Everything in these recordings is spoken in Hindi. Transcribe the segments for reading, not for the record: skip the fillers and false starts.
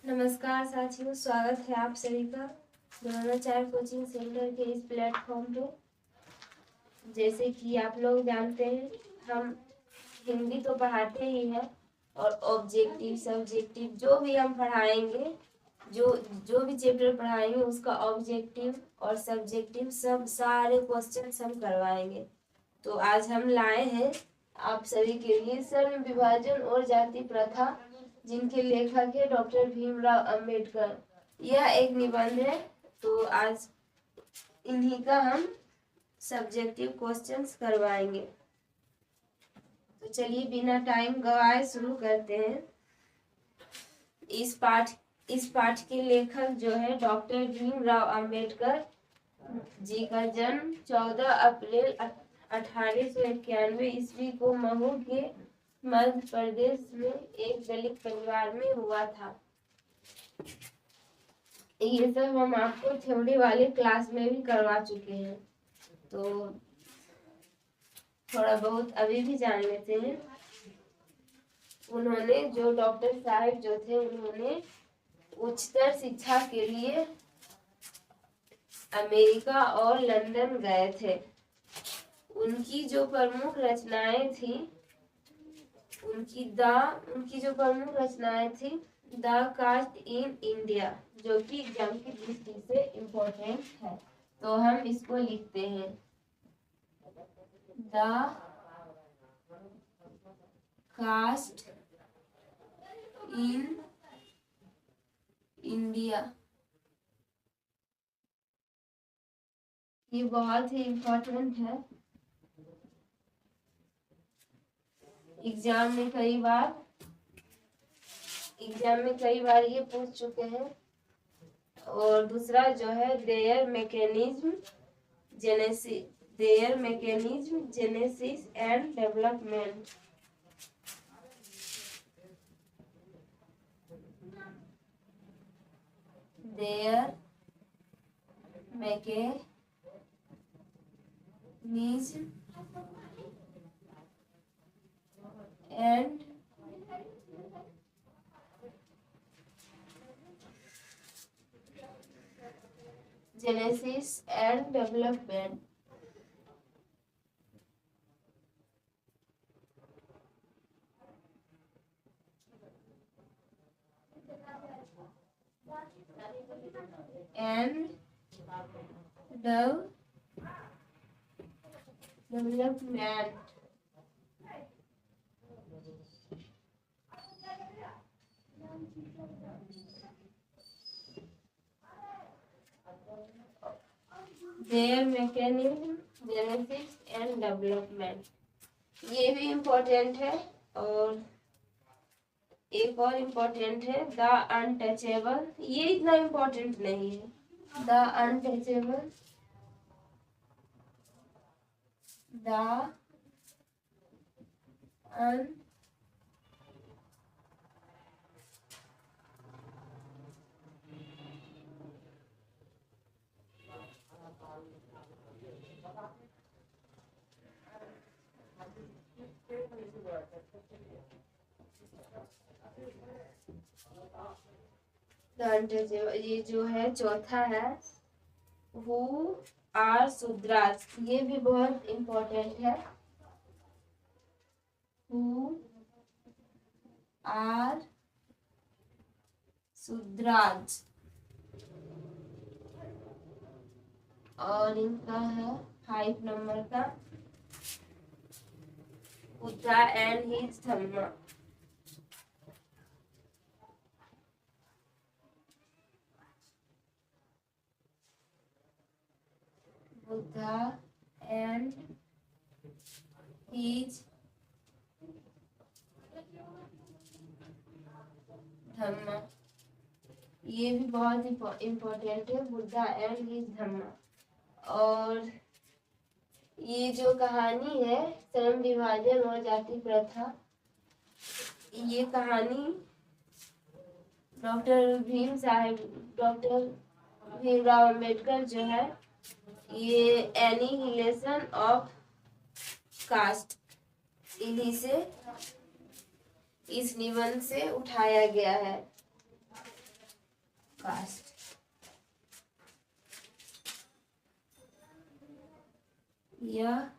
नमस्कार साथियों, स्वागत है आप सभी का द्रोणाचार्य कोचिंग सेंटर के इस प्लेटफॉर्म पे। जैसे कि आप लोग जानते हैं, हम हिंदी तो पढ़ाते ही हैं और ऑब्जेक्टिव सब्जेक्टिव जो भी हम पढ़ाएंगे, जो जो भी चैप्टर पढ़ाएंगे उसका ऑब्जेक्टिव और सब्जेक्टिव सब सारे क्वेश्चन हम करवाएंगे। तो आज हम लाए हैं आप सभी के लिए श्रम विभाजन और जाति प्रथा, जिनके लेखक है डॉक्टर भीमराव अंबेडकर। यह एक निबंध है, तो आज इन्हीं का हम सब्जेक्टिव क्वेश्चंस करवाएंगे। तो चलिए बिना टाइम गवाए शुरू करते हैं। इस पाठ के लेखक जो है डॉक्टर भीमराव अंबेडकर जी का जन्म 14 अप्रैल 1891 ईस्वी को महू के मध्य प्रदेश में एक दलित परिवार में हुआ था। ये सब हम आपको थ्योरी वाली क्लास में भी करवा चुके हैं, तो थोड़ा बहुत अभी भी जान लेते हैं। उन्होंने जो डॉक्टर साहब जो थे, उन्होंने उच्चतर शिक्षा के लिए अमेरिका और लंदन गए थे। उनकी जो प्रमुख रचनाएं थी द कास्ट इन इंडिया, जो कि एग्जाम की दृष्टि से इम्पोर्टेंट है, तो हम इसको लिखते हैं द कास्ट इन इंडिया। ये बहुत ही इम्पोर्टेंट है, एग्जाम में कई बार ये पूछ चुके हैं। और दूसरा जो है there mechanism genesis and development. There mechanism and Genesis and development. And development. Their mechanism, genesis and development. ये भी इम्पोर्टेंट है। और एक और इम्पोर्टेंट है द अनटचेबल। ये इतना इम्पोर्टेंट नहीं है। द अनटचेबल, द ये जो है चौथा है हु आर शूद्राज। ये भी बहुत इम्पोर्टेंट है। Who are Shudras. और इनका है 5 नंबर का Buddha and his Dhamma. Buddha and his Dhamma. ये भी बहुत इम्पोर्टेंट है, बुद्धा एंड हिज धम्मा। और ये जो कहानी है श्रम विभाजन और जाति प्रथा, ये कहानी डॉक्टर भीमराव अंबेडकर जो है, ये एनिहिलेशन ऑफ कास्ट, इन्हीं से इस निबंध से उठाया गया है। कास्ट। यह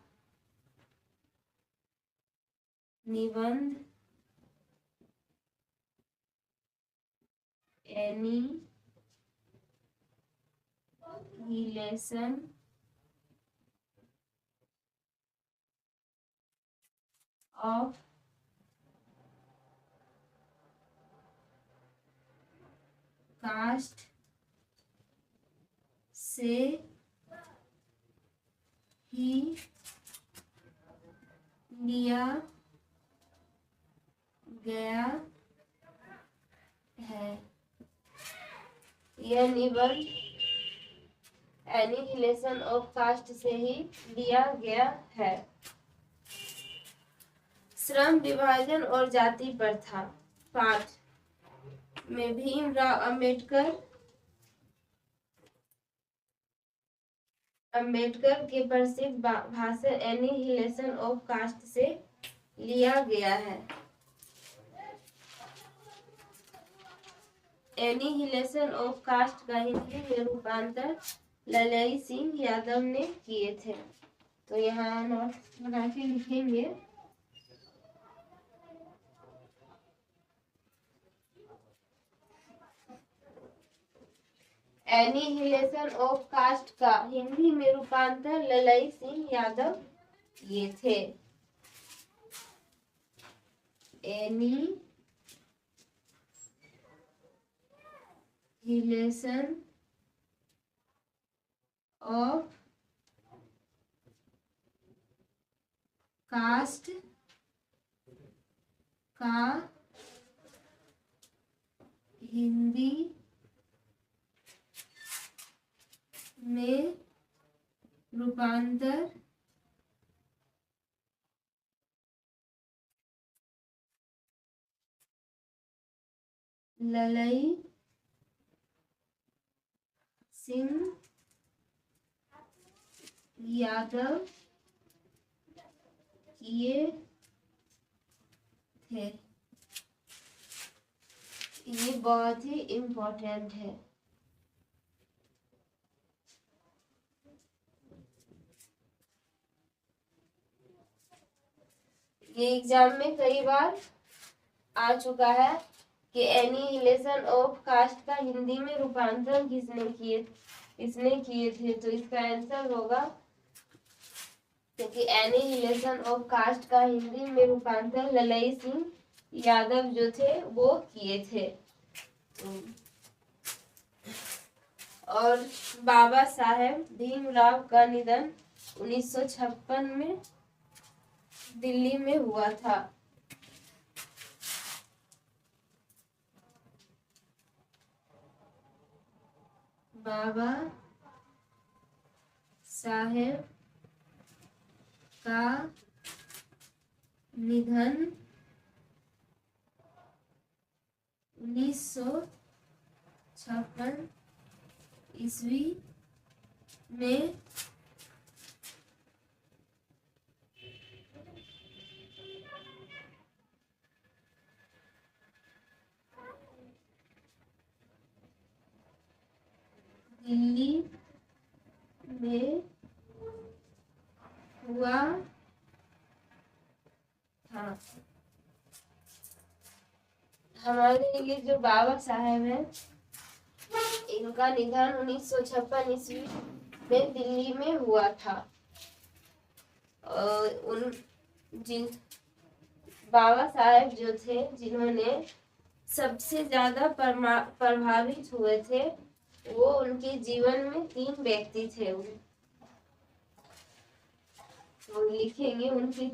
निबंध एनिहिलेशन ऑफ कास्ट से ही लिया गया है। यह निबंध एनिहिलेशन ऑफ कास्ट से ही लिया गया है। श्रम विभाजन और जाति प्रथा पाठ में भीमराव अंबेडकर के प्रसिद्ध भाषण एनिहिलेशन ऑफ कास्ट से लिया गया है। एनिहिलेशन ऑफ कास्ट का हिंदी में रूपांतर ललई सिंह यादव ने किए थे। तो यहाँ नोट्स बना के लिखेंगे। एनिहिलेशन ऑफ कास्ट का हिंदी में रूपांतर ललई सिंह यादव किए थे। एनिहिलेशन ऑफ कास्ट का हिंदी में रूपांतर ललई सिंह यादव किए थे। ये बहुत ही इम्पोर्टेंट है। ये एग्जाम में कई बार आ चुका है कि एनिहिलेशन ऑफ कास्ट का हिंदी में रूपांतरण किसने किए थे। तो इसका आंसर होगा, क्योंकि एनिहिलेशन ऑफ कास्ट का हिंदी में रूपांतरण ललई सिंह यादव जो थे वो किए थे। और बाबा साहेब भीमराव का निधन 1956 में दिल्ली में हुआ था। बाबा साहेब का निधन 1956 ईस्वी में दिल्ली में हुआ था। हमारे ये जो बाबा साहेब हैं, इनका निधन 1956 ईस्वी में दिल्ली में हुआ था। बाबा साहेब जो थे, जिन्होंने सबसे ज्यादा प्रभावित हुए थे, वो उनके जीवन में 3 व्यक्ति थे। तो लिखेंगे उनके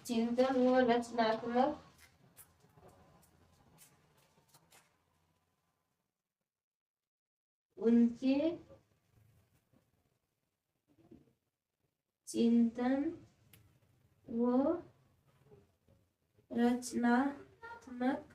चिंतन व रचनात्मक उनके चिंतन व रचनात्मक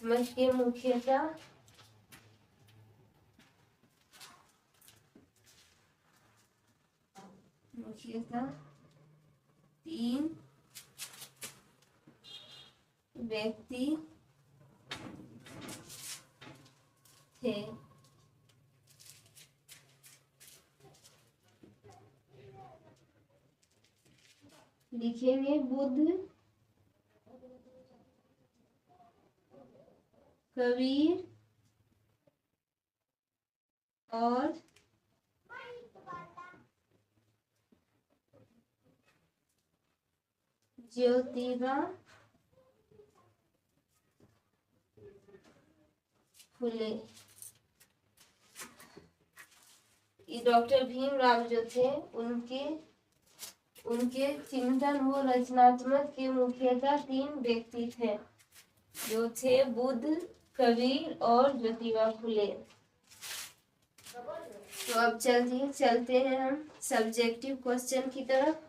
रचनात्मक के मुख्यतः तीन व्यक्ति थे। लिखेंगे बुद्ध, कबीर और ज्योतिबा फुले। डॉक्टर भीमराव जो थे उनके चिंतन व रचनात्मक के मुख्यतः तीन व्यक्ति थे, जो थे बुद्ध, कबीर और ज्योतिबा फुले। तो अब चलते हैं हम सब्जेक्टिव क्वेश्चन की तरफ।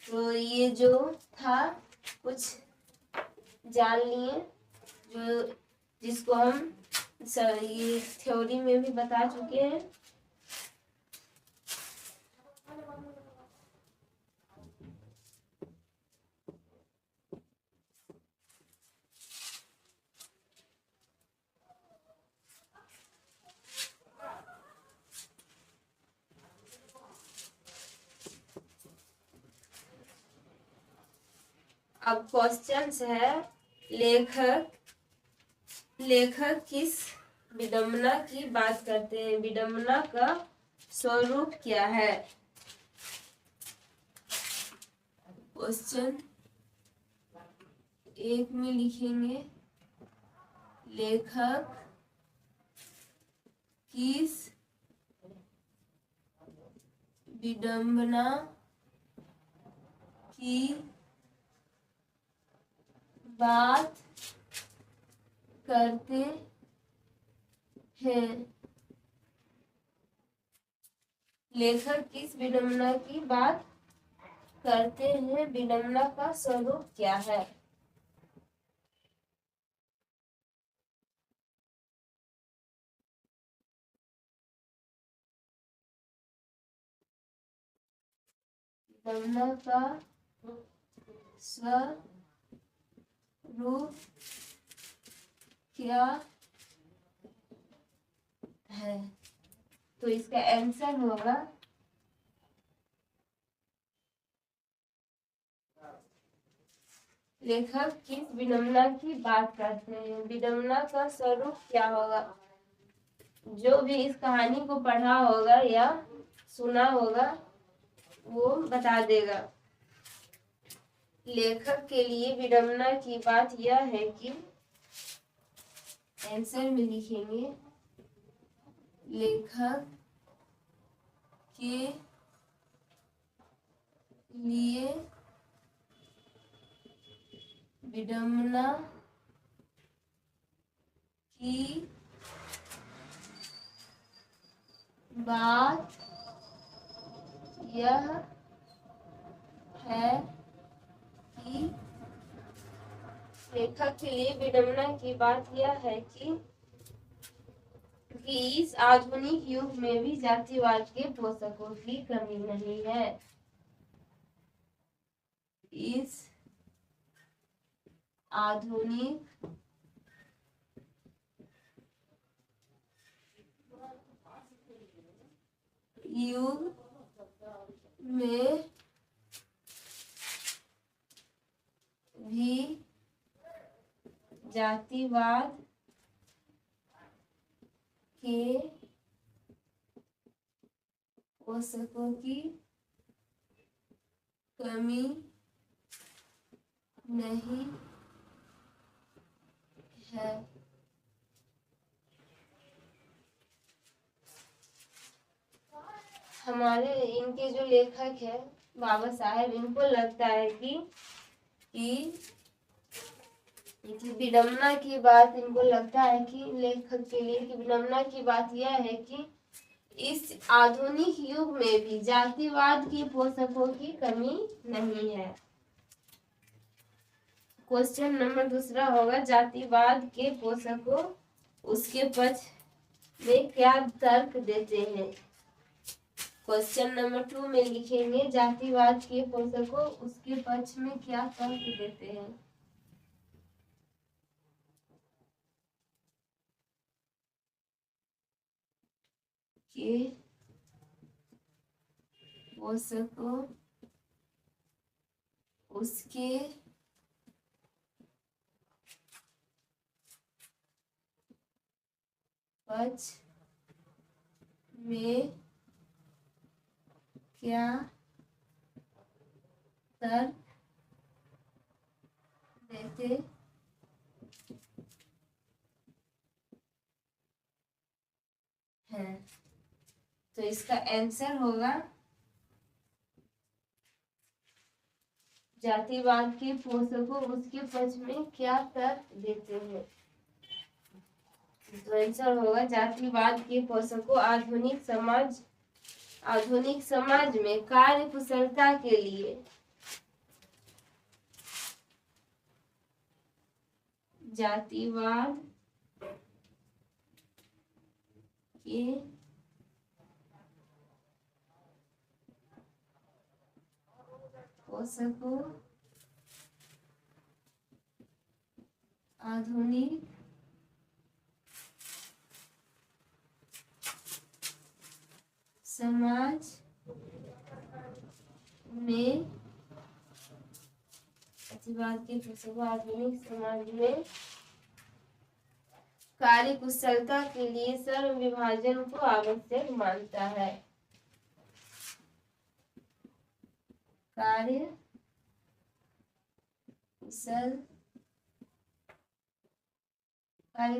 तो ये जो था कुछ जान लिए, जो जिसको हम ये थ्योरी में भी बता चुके हैं। अब क्वेश्चंस है, लेखक किस विडंबना की बात करते हैं? विडंबना का स्वरूप क्या है? क्वेश्चन 1 में लिखेंगे लेखक किस विडंबना की बात करते हैं? लेखक किस विडंबना की बात करते हैं? विडंबना का स्वरूप क्या है? विडंबना का स्वरूप क्या है? तो इसका आंसर होगा लेखक किस विडंबना की बात करते हैं। विडंबना का स्वरूप क्या होगा? जो भी इस कहानी को पढ़ा होगा या सुना होगा वो बता देगा। लेखक के लिए विडंबना की बात यह है कि आंसर में लिखेंगे लेखक के लिए विडंबना की बात यह है कि लेखक के लिए विडंबना की बात यह है कि इस आधुनिक युग में भी जातिवाद के पोषकों की कमी नहीं है। इस आधुनिक युग में भी जातिवाद के पोषकों की कमी नहीं है। हमारे इनके जो लेखक है बाबा साहेब, इनको लगता है कि विडंबना की बात, इनको लगता है कि लेखक के लिए कि विडंबना की बात यह है कि इस आधुनिक युग में भी जातिवाद के पोषकों की कमी नहीं है। क्वेश्चन नंबर दूसरा होगा, जातिवाद के पोषकों उसके पक्ष में क्या तर्क देते हैं। क्वेश्चन नंबर 2 में लिखेंगे, जातिवाद के पोषकों उसके पक्ष में क्या तर्क देते हैं। के पोषकों उसके पक्ष में क्या तर्क देते हैं। तो इसका आंसर होगा, जातिवाद के पोषकों उसके पक्ष में क्या तर्क देते हैं। तो आंसर होगा, जातिवाद के पोषकों आधुनिक समाज में कार्य कुशलता के लिए जातिवाद के पोषकों आधुनिक समाज में जातिवाद के पोषकों आधुनिक समाज में कार्य कुशलता के लिए श्रम विभाजन को आवश्यक मानता है। कार्य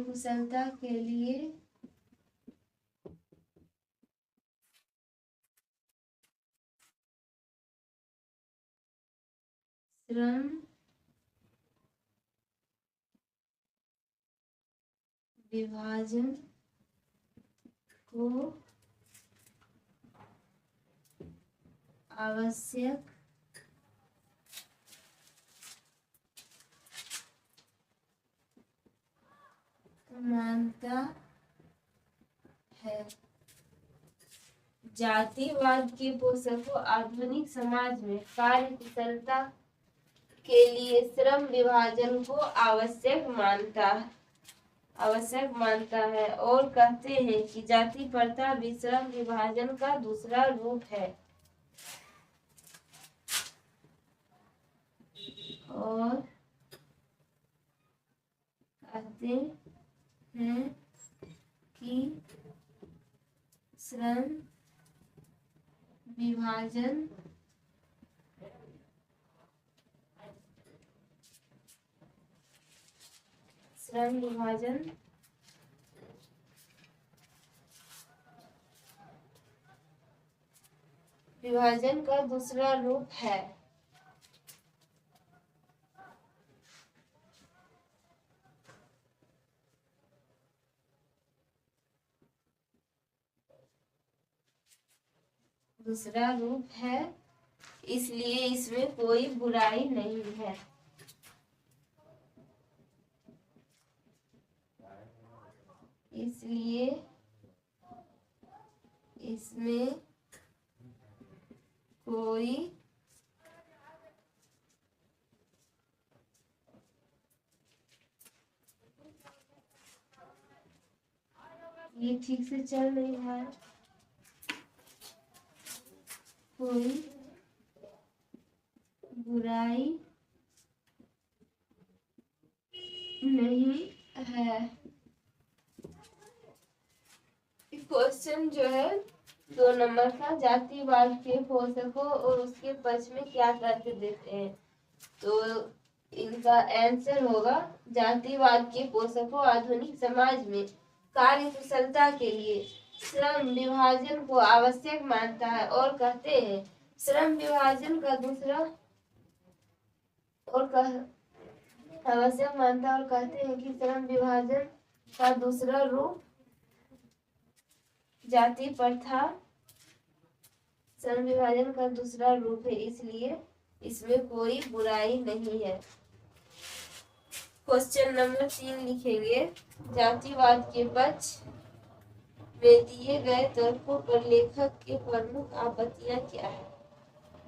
कुशलता के लिए श्रम विभाजन को आवश्यक मानता है। जातिवाद के पोषकों आधुनिक समाज में कार्य कुशलता के लिए श्रम विभाजन को आवश्यक मानता है और कहते हैं कि जाति प्रथा भी श्रम विभाजन का दूसरा रूप है। और कहते हैं कि श्रम विभाजन का दूसरा रूप है। दूसरा रूप है, इसलिए इसमें कोई बुराई नहीं है। इसलिए इसमें कोई ये ठीक से चल नहीं है, कोई बुराई नहीं है। क्वेश्चन जो है 2 नंबर का, जातिवाद के पोषकों और उसके पक्ष में क्या तर्क देते हैं। तो इनका आंसर होगा, जातिवाद के पोषकों आधुनिक समाज में कार्य कुशलता के लिए श्रम विभाजन को आवश्यक मानता है और कहते हैं श्रम विभाजन का दूसरा आवश्यक मानता है और कहते हैं कि श्रम विभाजन का दूसरा रूप जाति प्रथा श्रम विभाजन का दूसरा रूप है, इसलिए इसमें कोई बुराई नहीं है। क्वेश्चन नंबर 3 लिखेंगे। जातिवाद के पक्ष में दिए गए तर्कों पर लेखक के प्रमुख आपत्तियां क्या है?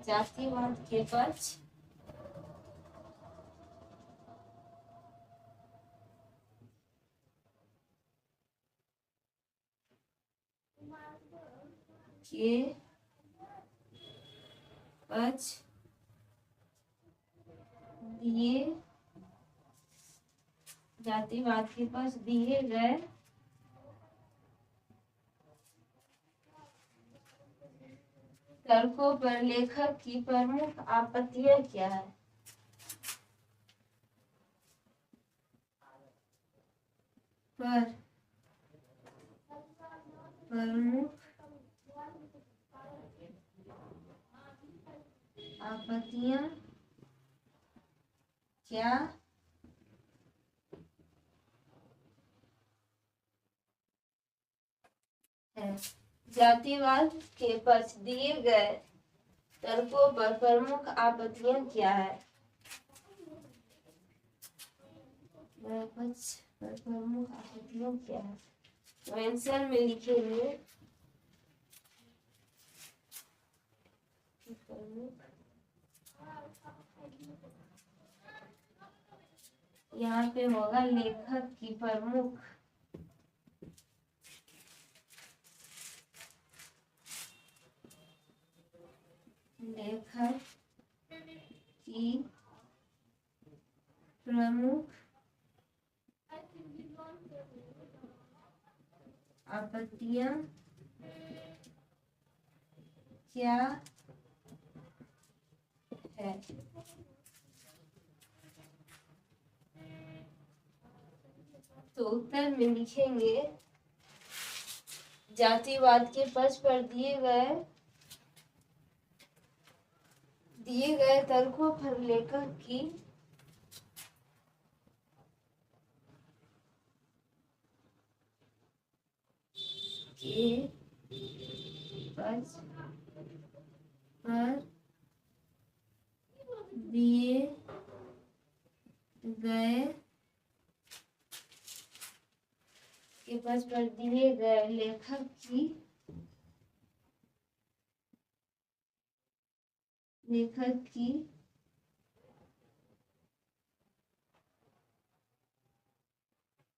जातिवाद के पक्ष के पक्ष दिए जातिवाद के पक्ष दिए गए तर्कों पर लेखक की प्रमुख आपत्तियां क्या है? पर प्रमुख आपत्तियां क्या है? जातिवाद के पक्ष दिए गए तर्कों पर प्रमुख आपत्तियां क्या है? पक्ष पर प्रमुख आपत्तियां क्या है? तो आंसर में लिखेंगे यहाँ पे होगा लेखक की प्रमुख लेखक की प्रमुख आपत्तियां क्या है? तो उत्तर में लिखेंगे जातिवाद के पक्ष पर दिए गए तर्कों पर लेखक की पक्ष पर दिए गए लेखक की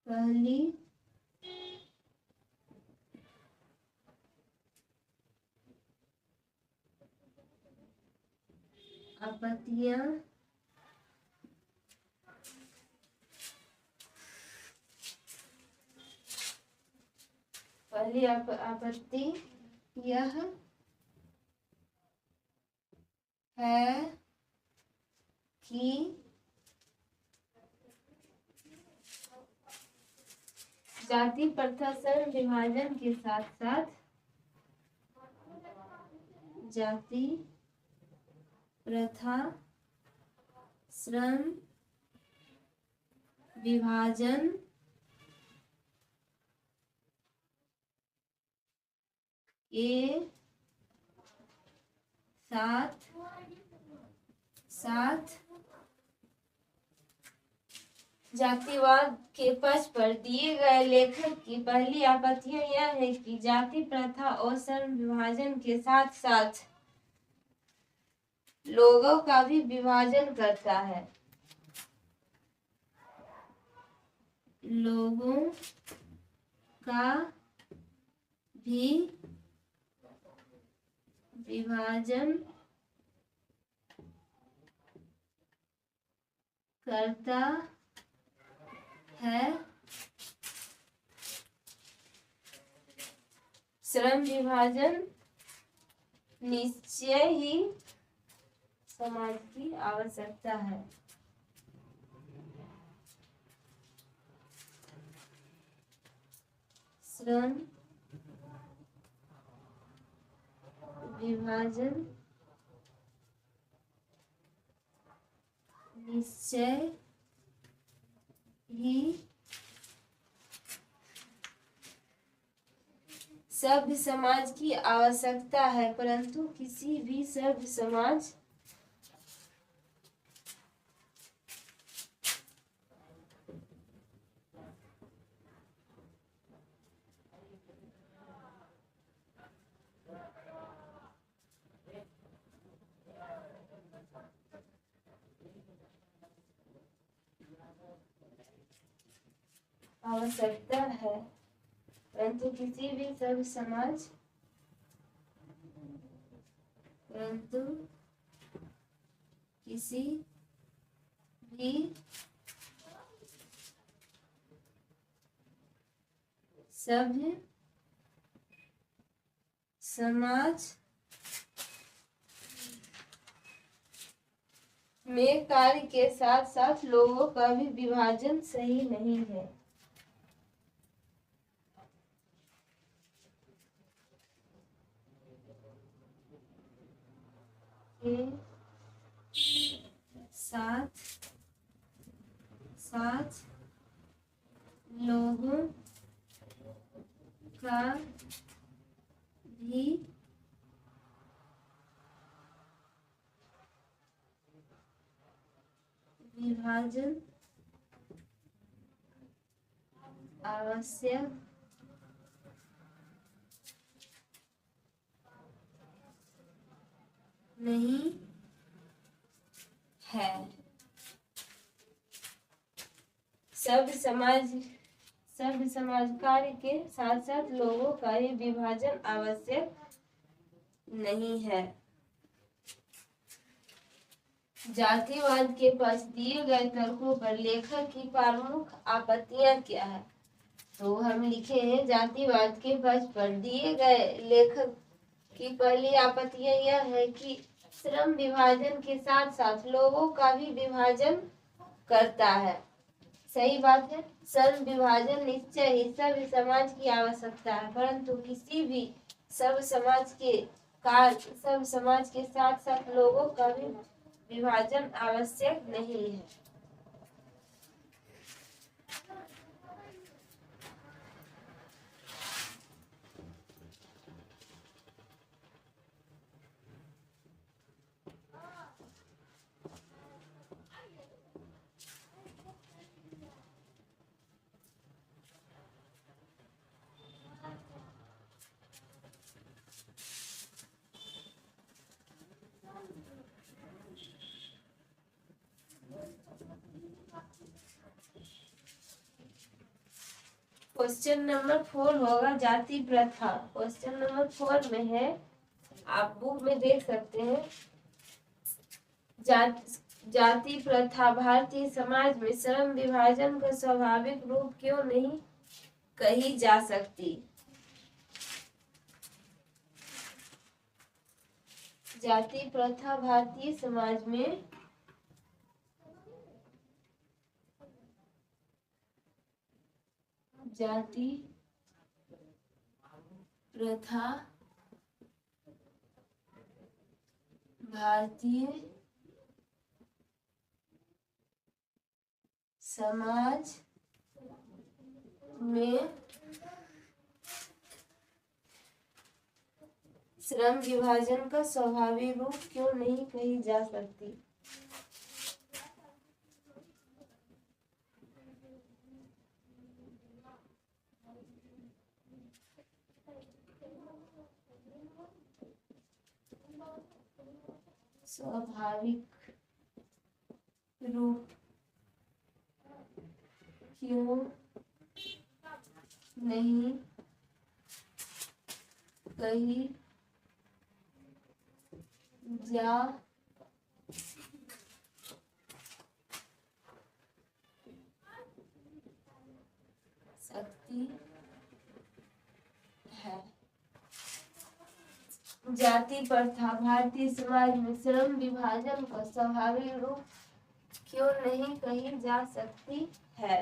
पहली आपत्तियां आपत्ति यह है कि जाति प्रथा श्रम विभाजन के साथ साथ जाति प्रथा श्रम विभाजन के साथ जातिवाद के पक्ष पर दिए गए लेखक की पहली आपत्तियां यह है कि जाति प्रथा और श्रम विभाजन के साथ साथ लोगों का भी विभाजन करता है। लोगों का भी विभाजन करता है। श्रम विभाजन निश्चय ही समाज की आवश्यकता है। श्रम विभाजन निश्चय ही सभ्य समाज की आवश्यकता है, परंतु किसी भी सभ्य समाज आवश्यकता है, परंतु किसी भी सर्व समाज परंतु किसी भी सभ्य समाज में कार्य के साथ साथ लोगों का भी विभाजन सही नहीं है। साथ साथ लोगों का भी विभाजन आवश्यक नहीं है। सभ्य समाज कार्य के साथ साथ लोगों का ये विभाजन आवश्यक नहीं है। जातिवाद के पास दिए गए तर्कों पर लेखक की प्रमुख आपत्तियां क्या है? तो हम लिखे हैं जातिवाद के पक्ष पर दिए गए लेखक की पहली आपत्तियां यह है कि श्रम विभाजन के साथ साथ लोगों का भी विभाजन करता है। सही बात है, श्रम विभाजन निश्चय ही सभ्य समाज की आवश्यकता है, परंतु किसी भी सभ्य समाज के साथ साथ लोगों का भी विभाजन आवश्यक नहीं है। क्वेश्चन नंबर 4 होगा जाति प्रथा। क्वेश्चन नंबर 4 में है, आप बुक में देख सकते हैं, जाति प्रथा भारतीय समाज में श्रम विभाजन का स्वाभाविक रूप क्यों नहीं कही जा सकती? जाति प्रथा भारतीय समाज में जाति प्रथा भारतीय समाज में श्रम विभाजन का स्वाभाविक रूप क्यों नहीं कही जा सकती? स्वाभाविक रूप क्यों नहीं कही जा सकती है? जाति प्रथा भारतीय समाज में श्रम विभाजन का स्वाभाविक रूप क्यों नहीं कही जा सकती है?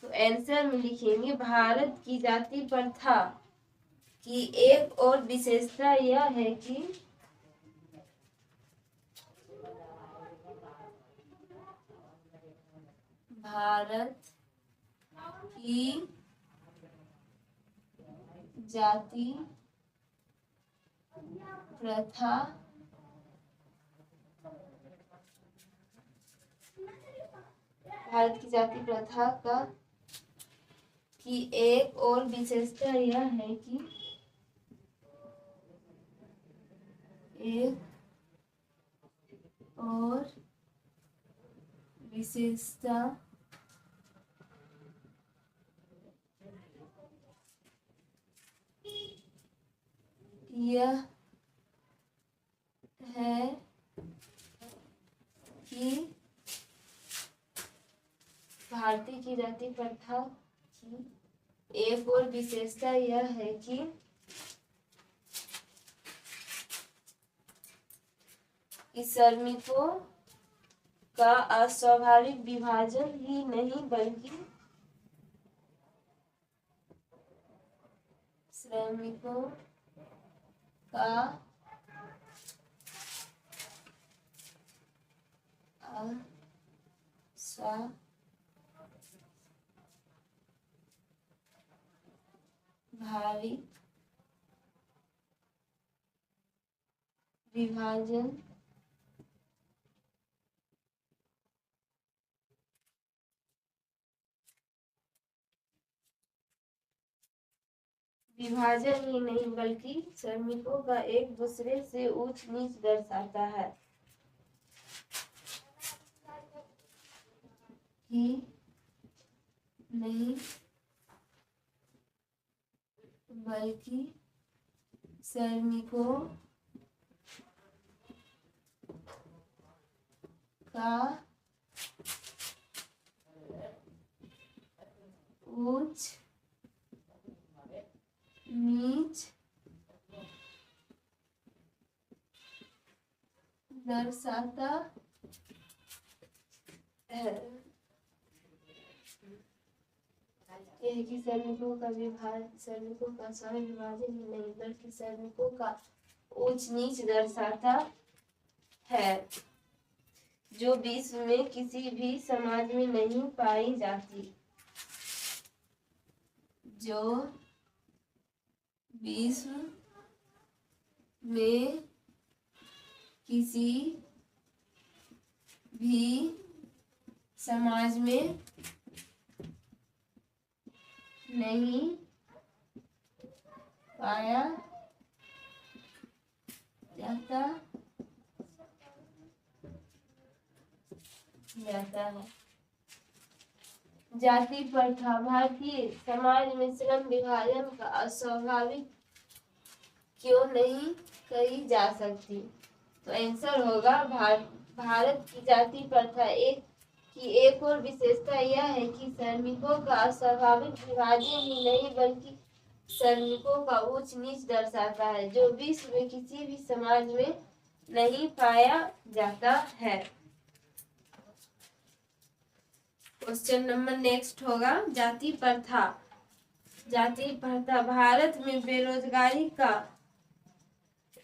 तो आंसर में लिखेंगे, भारत की जाति प्रथा की एक और विशेषता यह है कि भारत की जाति प्रथा का की एक और विशेषता यह है कि एक और विशेषता यह है कि भारतीय की जाति प्रथा की एक और विशेषता यह है कि श्रमिकों का अस्वाभाविक विभाजन ही नहीं बल्कि श्रमिकों का अस्वाभाविक विभाजन ही नहीं बल्कि श्रमिकों का एक दूसरे से ऊंच नीच दर्शाता है ही नहीं बल्कि श्रमिकों का ऊंच नीच दर्शाता है। यह कि श्रमिकों का स्वयं विभाजन ही नहीं बल्कि श्रमिकों का ऊंच नीच दर्शाता है जो विश्व में किसी भी समाज में नहीं पाई जाती। जो विश्व में किसी भी समाज में नहीं पाया जाता है। जाति प्रथा भारतीय समाज में श्रम विभाजन का अस्वाभाविक क्यों नहीं कही जा सकती? तो आंसर होगा भारत की जाति प्रथा की एक और विशेषता यह है कि श्रमिकों का अस्वाभाविक विभाजन ही नहीं बल्कि श्रमिकों का ऊंच नीच दर्शाता है जो विश्व में किसी भी समाज में नहीं पाया जाता है। क्वेश्चन नंबर नेक्स्ट होगा जाति प्रथा। भारत में बेरोजगारी का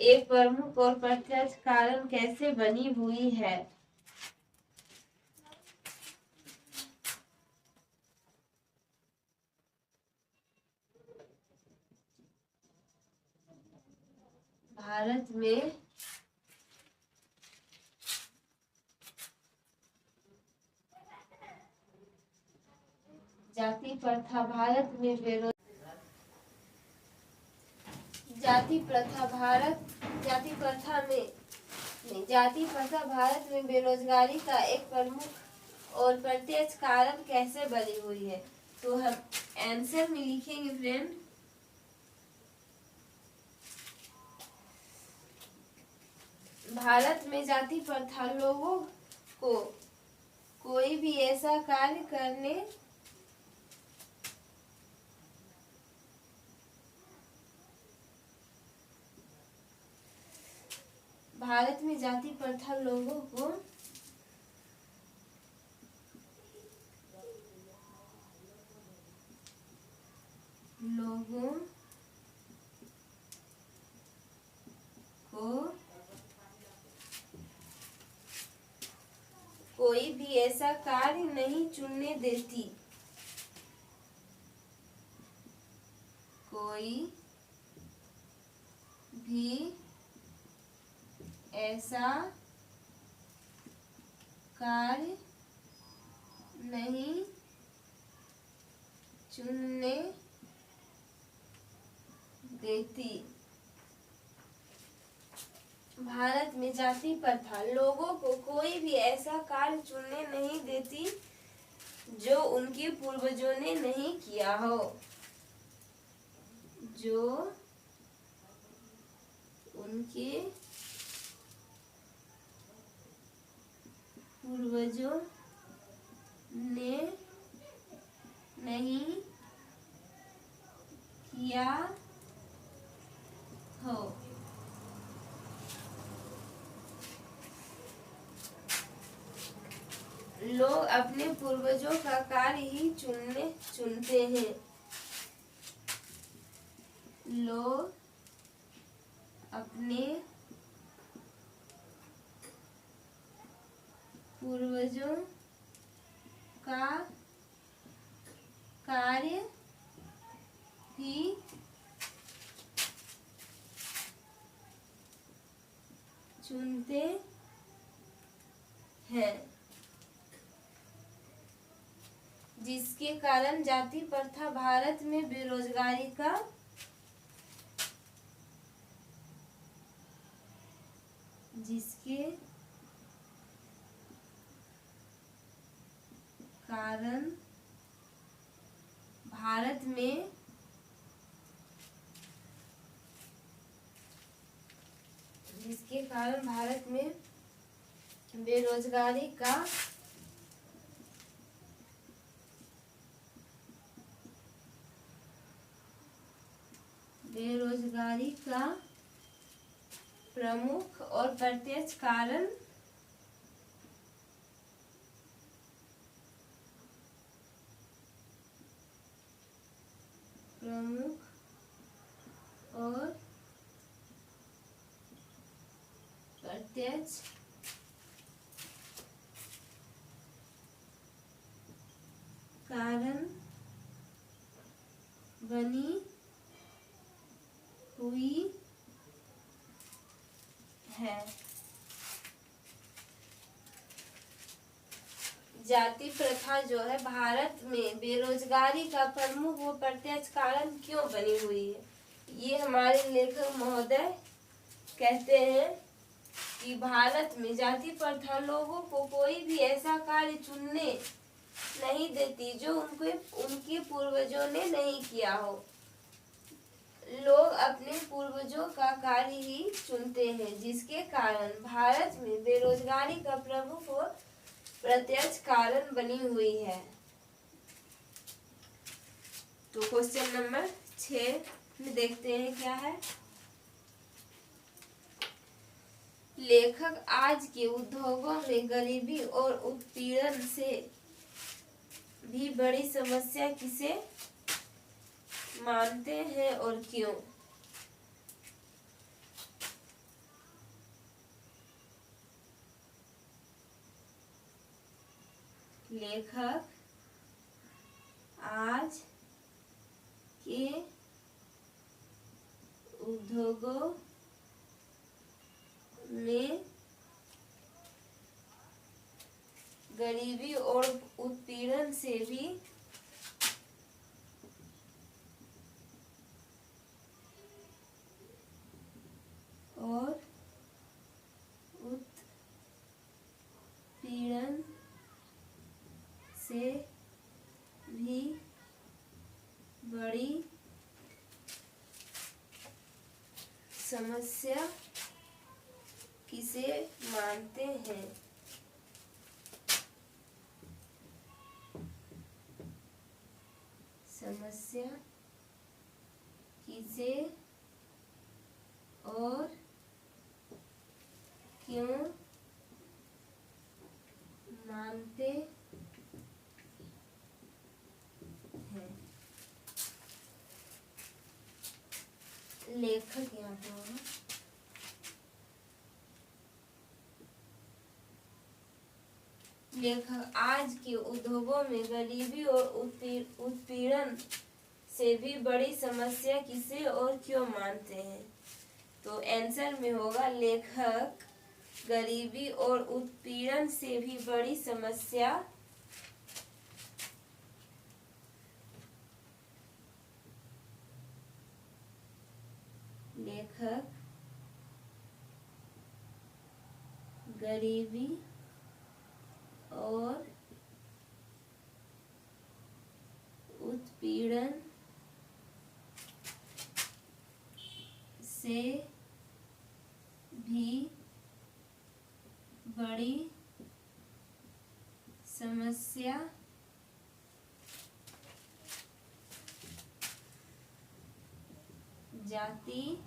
एक प्रमुख और प्रत्यक्ष कारण कैसे बनी हुई है? भारत में जाति प्रथा भारत में बेरोजगारी का एक प्रमुख और प्रत्यक्ष कारण कैसे बनी हुई है? तो हम आंसर में लिखेंगे फ्रेंड, भारत में जाति प्रथा लोगों को कोई भी ऐसा कार्य करने लोगों को कोई भी ऐसा कार्य नहीं चुनने देती। कोई भी ऐसा कार्य नहीं चुनने देती। भारत में जाति प्रथा लोगों को कोई भी ऐसा कार्य चुनने नहीं देती जो उनके पूर्वजों ने नहीं किया हो, जो उनके पूर्वजों ने नहीं किया हो। लोग अपने पूर्वजों का कार्य ही चुनते हैं। लोग अपने पूर्वजों का कार्य ही चुनते हैं, जिसके कारण जाति प्रथा भारत में बेरोजगारी का जिसके कारण भारत में बेरोजगारी का प्रमुख और प्रत्यक्ष कारण बनी हुई है। जाति प्रथा जो है भारत में बेरोजगारी का प्रमुख व प्रत्यक्ष कारण क्यों बनी हुई है? ये हमारे लेखक महोदय कहते हैं कि भारत में जाति प्रथा लोगों को कोई भी ऐसा कार्य चुनने नहीं देती जो उनके पूर्वजों ने नहीं किया हो। लोग अपने पूर्वजों का कार्य ही चुनते हैं, जिसके कारण भारत में बेरोजगारी का प्रमुख और प्रत्यक्ष कारण बनी हुई है। तो क्वेश्चन नंबर 6 में देखते हैं क्या है। लेखक आज के उद्योगों में गरीबी और उत्पीड़न से भी बड़ी समस्या किसे मानते हैं और क्यों? लेखक आज के उद्योगों में गरीबी और उत्पीड़न से भी बड़ी समस्या किसे मानते हैं? समस्या किसे और क्यों मानते हैं? लेखक यहाँ पे होगा। लेखक आज के उद्योगों में गरीबी और उत्पीड़न से भी बड़ी समस्या किसे और क्यों मानते हैं? तो आंसर में होगा लेखक गरीबी और उत्पीड़न से भी बड़ी समस्या लेखक गरीबी और उत्पीड़न से भी बड़ी समस्या जाति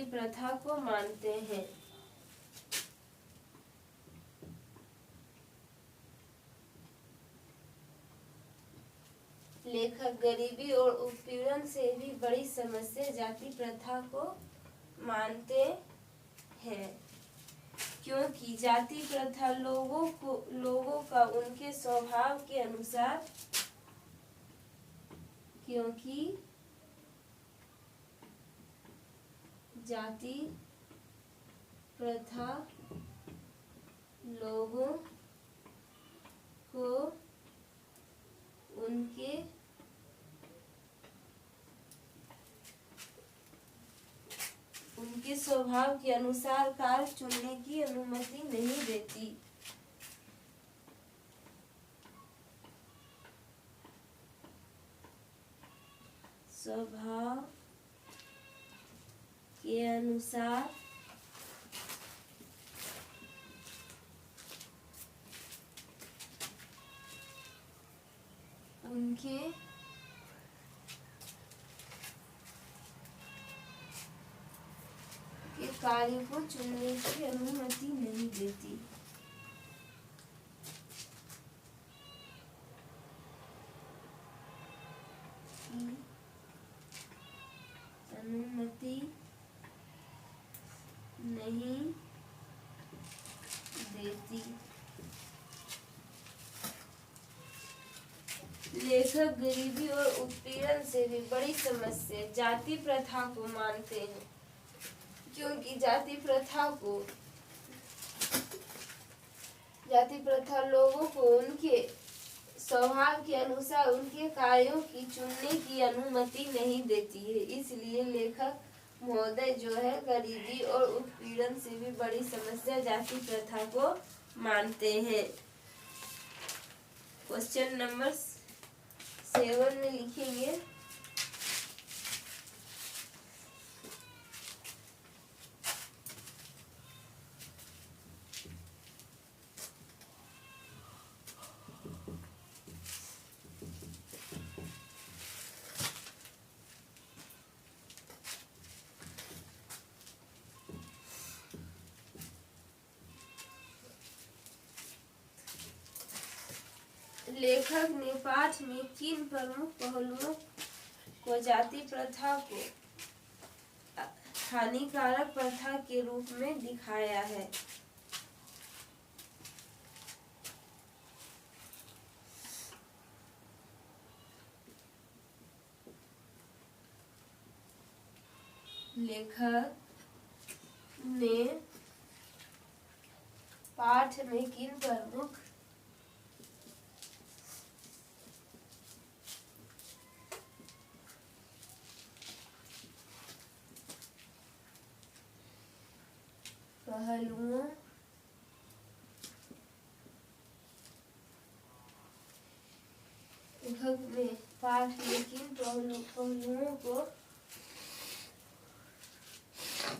प्रथा को मानते हैं। लेखक गरीबी और उत्पीड़न से भी बड़ी समस्या जाति प्रथा को मानते हैं, क्योंकि जाति प्रथा लोगों का उनके स्वभाव के अनुसार जाति प्रथा लोगों को उनके स्वभाव के अनुसार कार्य चुनने की अनुमति नहीं देती। स्वभाव के अनुसार उनके कार्य को चुनने की अनुमति नहीं देती। अनुमति नहीं देती। लेखक गरीबी और उत्पीड़न से भी बड़ी समस्या जाति प्रथा को मानते हैं, क्योंकि जाति प्रथा लोगों को उनके स्वभाव के अनुसार उनके कार्यों की चुनने की अनुमति नहीं देती है। इसलिए लेखक महोदय जो है गरीबी और उत्पीड़न से भी बड़ी समस्या जाति प्रथा को मानते हैं। क्वेश्चन नंबर 7 में लिखेंगे लेखक ने पाठ में किन प्रमुख पहलुओं को जाति प्रथा को हानिकारक प्रथा के रूप में दिखाया है? लेखक ने पाठ में किन प्रमुख पहलुओं लेखक ने पाठ में किन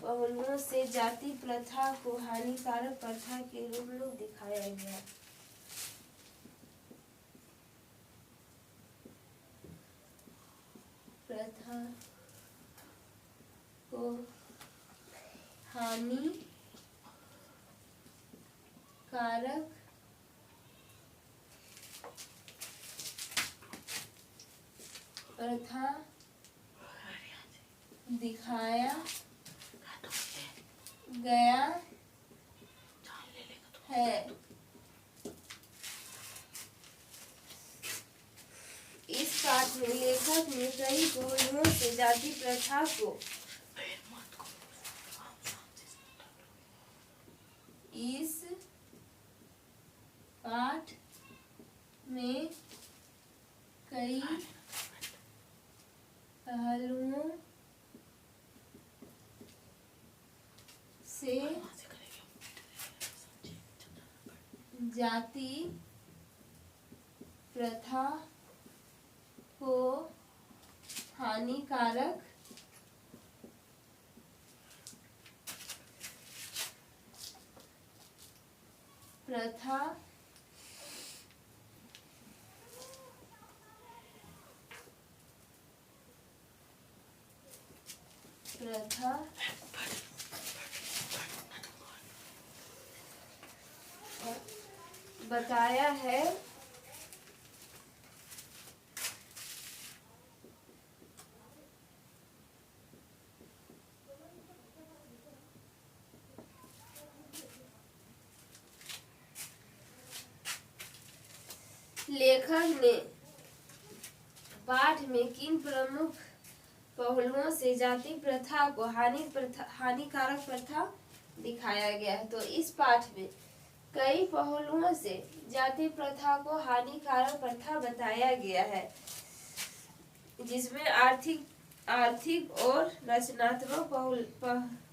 पहलुओं से जाति प्रथा को हानिकारक प्रथा के रूप में दिखाया गया? प्रथा को हानिकारक प्रथा दिखाया गया है। इस पाठ में लेखक ने कई पहलुओं से जाति प्रथा को इस पाठ में कई पहलुओं से जाति प्रथा को हानिकारक प्रथा बताया है। लेखक ने पाठ में किन प्रमुख पहलुओं से जाति प्रथा को हानिकारक प्रथा दिखाया गया है? तो इस पाठ में कई पहलुओं से जाति प्रथा को हानिकारक प्रथा बताया गया है, जिसमें आर्थिक और रचनात्मक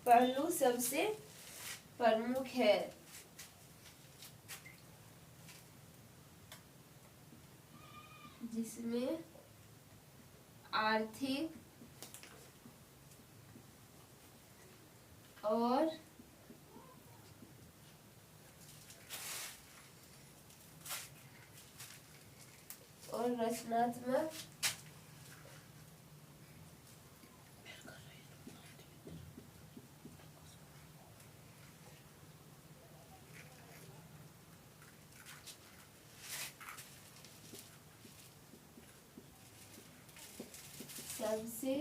पहलू सबसे प्रमुख है। जिसमें आर्थिक और रचनात्मक सबसे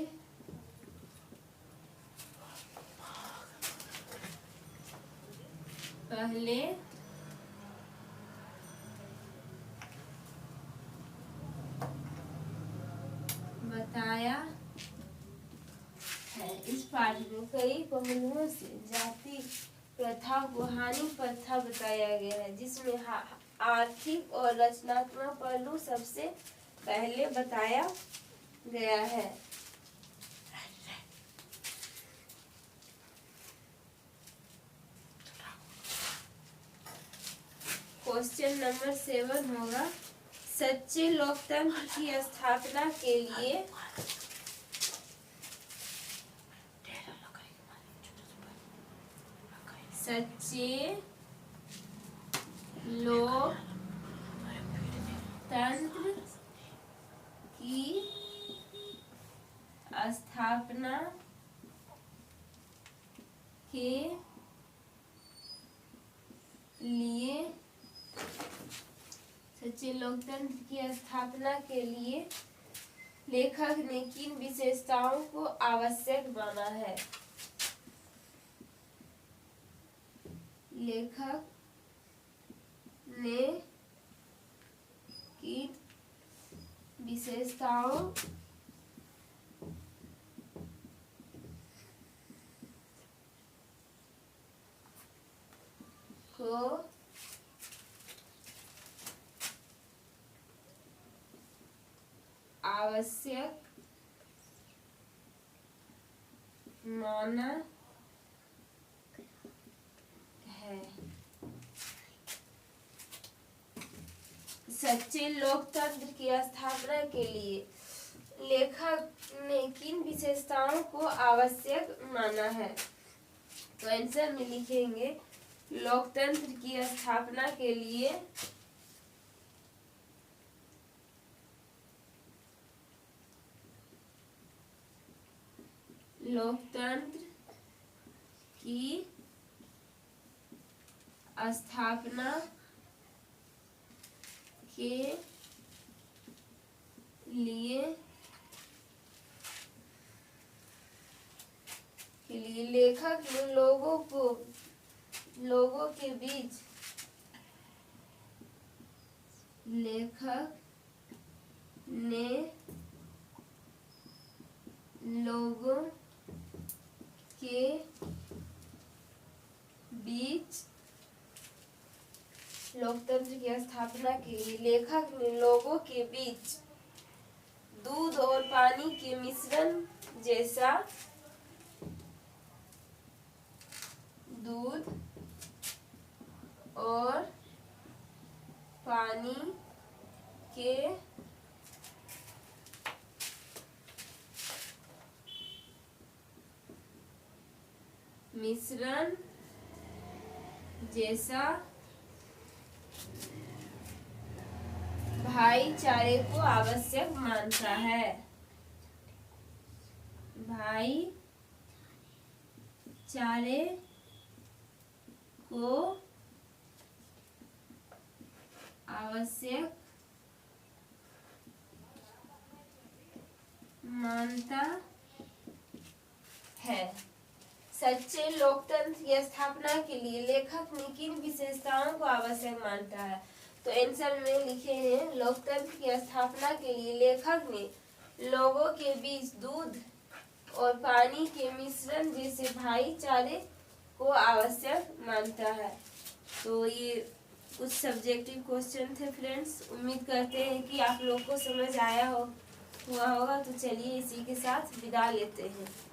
पहले बताया है। इस पाठ में कई पहलुओं से जाति प्रथा को हानि प्रथा बताया गया है, जिसमें आर्थिक और रचनात्मक पहलू सबसे पहले बताया गया है। क्वेश्चन नंबर 7 होगा, सच्चे लोकतंत्र की स्थापना के लिए सच्चे लोकतंत्र की स्थापना के लिए सच्चे लोकतंत्र की स्थापना के लिए लेखक ने किन विशेषताओं को आवश्यक माना है? लेखक ने किन विशेषताओं को आवश्यक माना है? सच्चे लोकतंत्र की स्थापना के लिए लेखक ने किन विशेषताओं को आवश्यक माना है? तो आंसर में लिखेंगे, लोकतंत्र की स्थापना के लिए लोकतंत्र की स्थापना के लिए लेखक ने लोगों के बीच लेखक ने लोगों के बीच लोकतंत्र की स्थापना के लिए लेखक ने लोगों के बीच दूध और पानी के मिश्रण जैसा दूध और पानी के मिश्रण जैसा भाईचारे को आवश्यक मानता है। भाईचारे को आवश्यक मानता है। सच्चे लोकतंत्र की स्थापना के लिए लेखक ने किन विशेषताओं को आवश्यक मानता है? तो आंसर में लिखे हैं, लोकतंत्र की स्थापना के लिए लेखक ने लोगों के बीच दूध और पानी के मिश्रण जैसे भाईचारे को आवश्यक मानता है। तो ये कुछ सब्जेक्टिव क्वेश्चन थे फ्रेंड्स। उम्मीद करते हैं कि आप लोग को समझ आया हुआ होगा। तो चलिए इसी के साथ विदा लेते हैं।